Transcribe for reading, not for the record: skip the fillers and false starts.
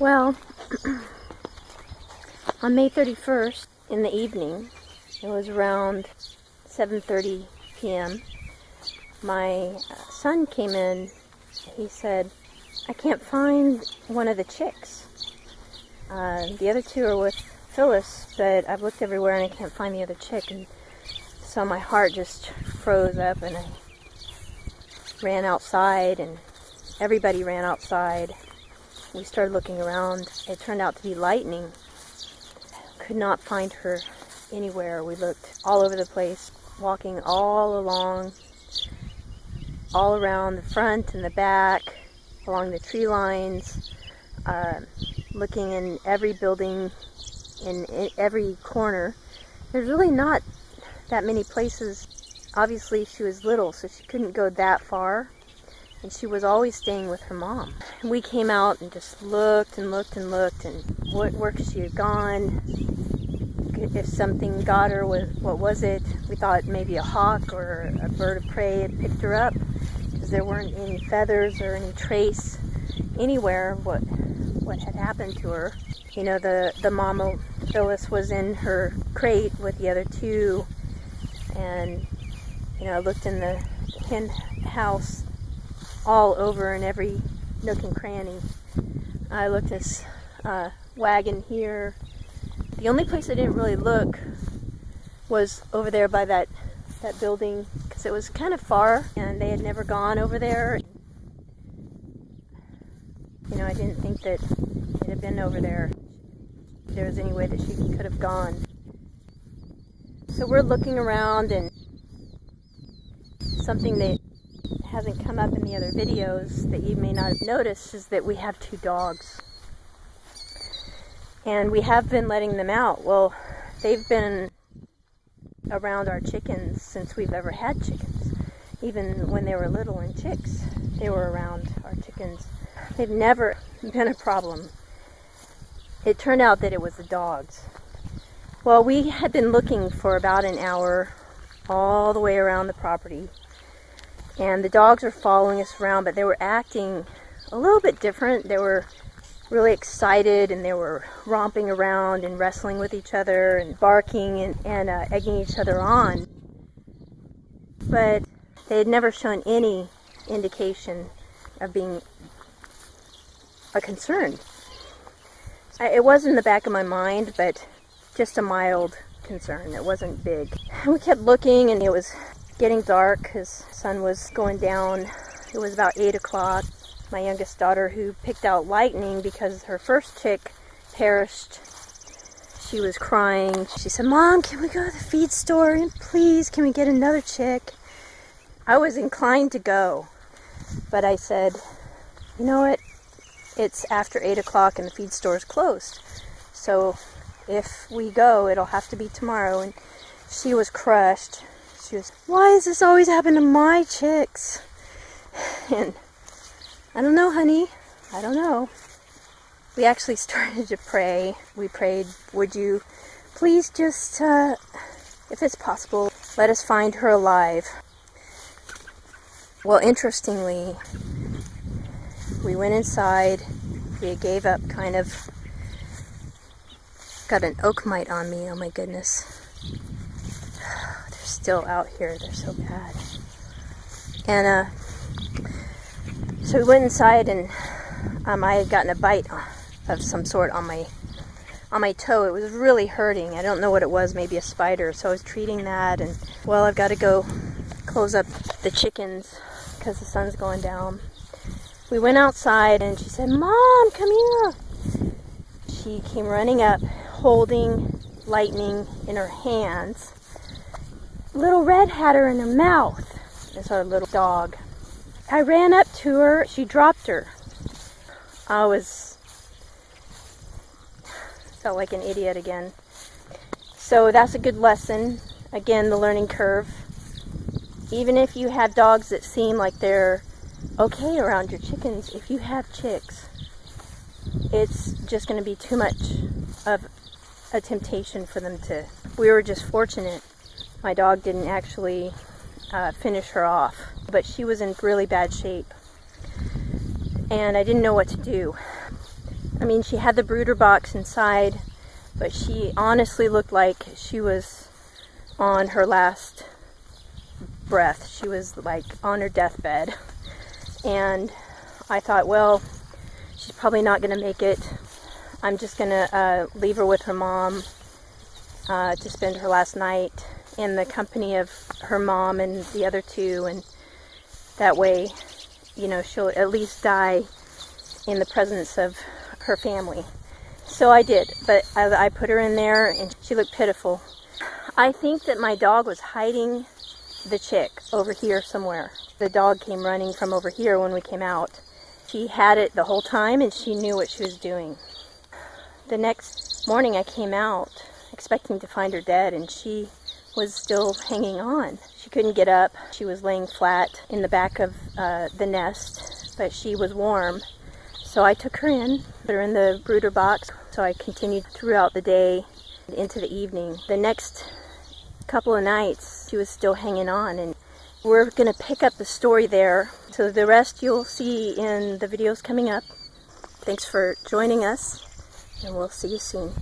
Well, on May 31st in the evening, it was around 7:30 p.m., my son came in. He said, "I can't find one of the chicks. The other two are with Phyllis, but I've looked everywhere and I can't find the other chick." And so my heart just froze up and I ran outside and everybody ran outside. We started looking around. It turned out to be lightning. Could not find her anywhere. We looked all over the place, walking all along, all around the front and the back, along the tree lines, looking in every building, in every corner. There's really not that many places. Obviously she was little, so she couldn't go that far, and she was always staying with her mom. We came out and just looked and looked and looked, and where could she have gone? If something got her, what was it? We thought maybe a hawk or a bird of prey had picked her up, because there weren't any feathers or any trace anywhere what had happened to her. You know, the mama, Phyllis, was in her crate with the other two, and you know, I looked in the hen house all over in every nook and cranny. I looked this wagon here. The only place I didn't really look was over there by that building, because it was kind of far and they had never gone over there. You know, I didn't think that it had been over there. There was any way that she could have gone. So we're looking around, and something that hasn't come up in the other videos that you may not have noticed is that we have two dogs. And we have been letting them out. Well, they've been around our chickens since we've ever had chickens. Even when they were little and chicks, they were around our chickens. They've never been a problem. It turned out that it was the dogs. Well, we had been looking for about an hour all the way around the property. And the dogs were following us around, but they were acting a little bit different. They were really excited, and they were romping around and wrestling with each other and barking and egging each other on. But they had never shown any indication of being a concern. It was in the back of my mind, but just a mild concern. It wasn't big. And we kept looking, and it was getting dark. His sun was going down. It was about 8 o'clock. My youngest daughter, who picked out lightning because her first chick perished, she was crying. She said, "Mom, can we go to the feed store? And please, can we get another chick?" I was inclined to go, but I said, "You know what? It's after 8 o'clock and the feed store is closed. So if we go, it'll have to be tomorrow." And she was crushed. She was, "Why does this always happen to my chicks?" And I don't know, honey. I don't know. We actually started to pray. We prayed, "Would you please just, if it's possible, let us find her alive." Well, interestingly, we went inside. We gave up, kind of. Got an oak mite on me. Oh my goodness. They're still out here. They're so bad. And so we went inside, and I had gotten a bite of some sort on my toe. It was really hurting. I don't know what it was, maybe a spider. So I was treating that, and well, I've got to go close up the chickens because the sun's going down. We went outside, and she said, "Mom, come here." She came running up, holding Lightning in her hands. Little Red had her in her mouth. It's our little dog. I ran up to her. She dropped her. I felt like an idiot again. So that's a good lesson. Again, the learning curve. Even if you have dogs that seem like they're okay around your chickens, if you have chicks, it's just going to be too much of a temptation for them to. We were just fortunate. My dog didn't actually finish her off, but she was in really bad shape, and I didn't know what to do. I mean, she had the brooder box inside, but she honestly looked like she was on her last breath. She was like on her deathbed. And I thought, well, she's probably not going to make it. I'm just going to leave her with her mom to spend her last night in the company of her mom and the other two, and that way, you know, she'll at least die in the presence of her family. So I did, but I put her in there and she looked pitiful. I think that my dog was hiding the chick over here somewhere. The dog came running from over here when we came out. She had it the whole time and she knew what she was doing. The next morning I came out expecting to find her dead, and she was still hanging on. She couldn't get up. She was laying flat in the back of the nest, but she was warm. So I took her in, put her in the brooder box. So I continued throughout the day into the evening. The next couple of nights, she was still hanging on, and we're going to pick up the story there. So the rest you'll see in the videos coming up. Thanks for joining us, and we'll see you soon.